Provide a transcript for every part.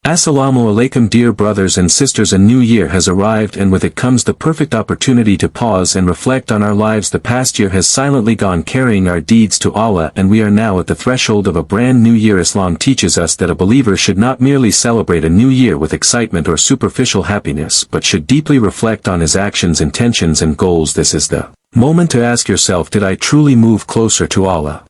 Assalamu alaikum, dear brothers and sisters. A new year has arrived, and with it comes the perfect opportunity to pause and reflect on our lives. The past year has silently gone, carrying our deeds to Allah, and we are now at the threshold of a brand new year. Islam teaches us that a believer should not merely celebrate a new year with excitement or superficial happiness, but should deeply reflect on his actions, intentions and goals. This is the moment to ask yourself, did I truly move closer to Allah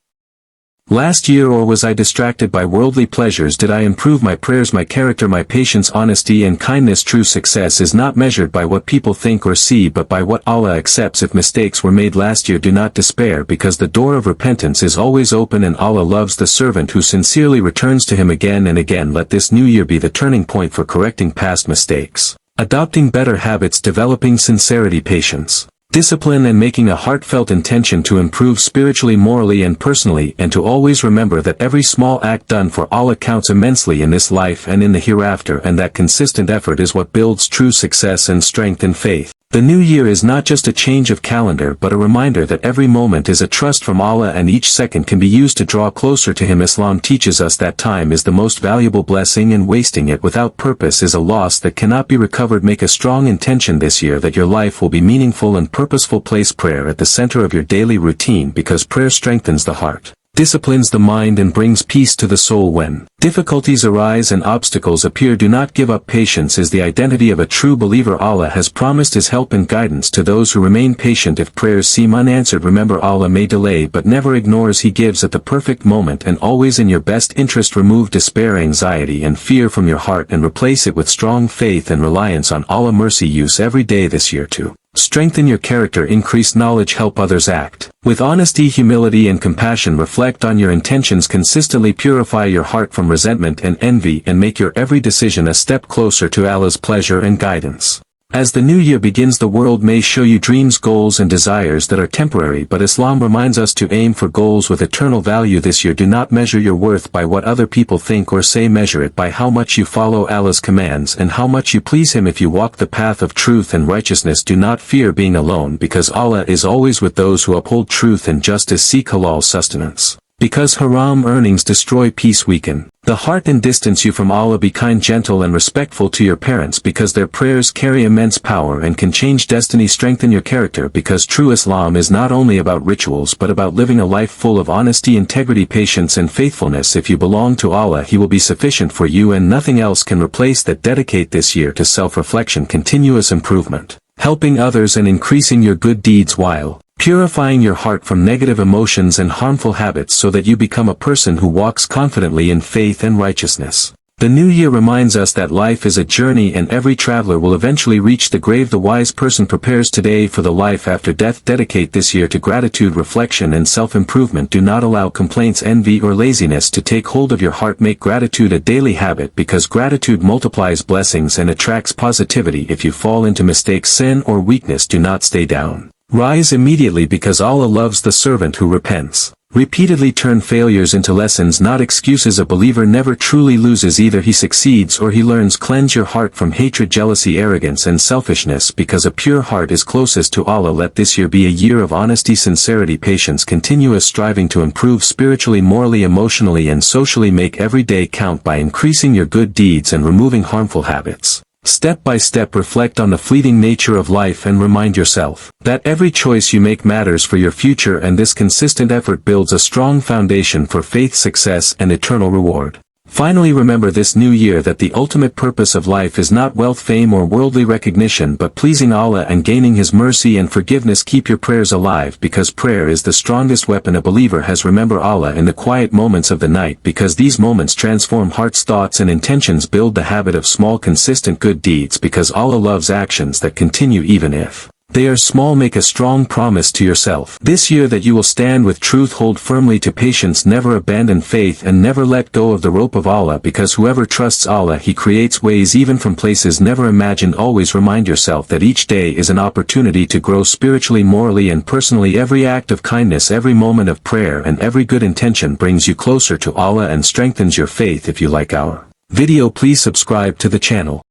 last year, or was I distracted by worldly pleasures? Did I improve my prayers, my character, my patience, honesty and kindness? True success is not measured by what people think or see, but by what Allah accepts. If mistakes were made last year, do not despair, because the door of repentance is always open, and Allah loves the servant who sincerely returns to Him again and again. Let this new year be the turning point for correcting past mistakes, adopting better habits, developing sincerity, patience, discipline and making a heartfelt intention to improve spiritually, morally and personally, and to always remember that every small act done for Allah counts immensely in this life and in the hereafter, and that consistent effort is what builds true success and strength and faith. The new year is not just a change of calendar, but a reminder that every moment is a trust from Allah, and each second can be used to draw closer to Him. Islam teaches us that time is the most valuable blessing, and wasting it without purpose is a loss that cannot be recovered. Make a strong intention this year that your life will be meaningful and purposeful. Place prayer at the center of your daily routine, because prayer strengthens the heart, disciplines the mind and brings peace to the soul. When difficulties arise and obstacles appear, do not give up. Patience is the identity of a true believer. Allah has promised His help and guidance to those who remain patient. If prayers seem unanswered, remember Allah may delay but never ignores. He gives at the perfect moment and always in your best interest. Remove despair, anxiety and fear from your heart and replace it with strong faith and reliance on Allah. Mercy use every day this year to strengthen your character, increase knowledge, help others, act with honesty, humility and compassion. Reflect on your intentions consistently, purify your heart from resentment and envy, and make your every decision a step closer to Allah's pleasure and guidance. As the new year begins, the world may show you dreams, goals and desires that are temporary, but Islam reminds us to aim for goals with eternal value. This year, do not measure your worth by what other people think or say. Measure it by how much you follow Allah's commands and how much you please Him. If you walk the path of truth and righteousness, do not fear being alone, because Allah is always with those who uphold truth and justice. Seek halal sustenance, because haram earnings destroy peace, weaken the heart and distance you from Allah. Be kind, gentle and respectful to your parents, because their prayers carry immense power and can change destiny. Strengthen your character, because true Islam is not only about rituals but about living a life full of honesty, integrity, patience and faithfulness. If you belong to Allah, He will be sufficient for you, and nothing else can replace that. Dedicate this year to self-reflection, continuous improvement, helping others and increasing your good deeds, while purifying your heart from negative emotions and harmful habits, so that you become a person who walks confidently in faith and righteousness. The new year reminds us that life is a journey, and every traveler will eventually reach the grave. The wise person prepares today for the life after death. Dedicate this year to gratitude, reflection and self-improvement. Do not allow complaints, envy or laziness to take hold of your heart. Make gratitude a daily habit, because gratitude multiplies blessings and attracts positivity. If you fall into mistakes, sin or weakness, do not stay down. Rise immediately, because Allah loves the servant who repents. Repeatedly turn failures into lessons, not excuses. A believer never truly loses, either he succeeds or he learns. Cleanse your heart from hatred, jealousy, arrogance and selfishness, because a pure heart is closest to Allah. Let this year be a year of honesty, sincerity, patience, continuous striving to improve spiritually, morally, emotionally and socially. Make every day count by increasing your good deeds and removing harmful habits. Step by step, reflect on the fleeting nature of life and remind yourself that every choice you make matters for your future, and this consistent effort builds a strong foundation for faith, success and eternal reward. Finally, remember this new year that the ultimate purpose of life is not wealth, fame or worldly recognition, but pleasing Allah and gaining His mercy and forgiveness. Keep your prayers alive, because prayer is the strongest weapon a believer has. Remember Allah in the quiet moments of the night, because these moments transform hearts, thoughts and intentions. Build the habit of small, consistent good deeds, because Allah loves actions that continue even if they are small. Make a strong promise to yourself this year that you will stand with truth, hold firmly to patience, never abandon faith and never let go of the rope of Allah, because whoever trusts Allah, He creates ways even from places never imagined. Always remind yourself that each day is an opportunity to grow spiritually, morally and personally. Every act of kindness, every moment of prayer and every good intention brings you closer to Allah and strengthens your faith. If you like our video, please subscribe to the channel.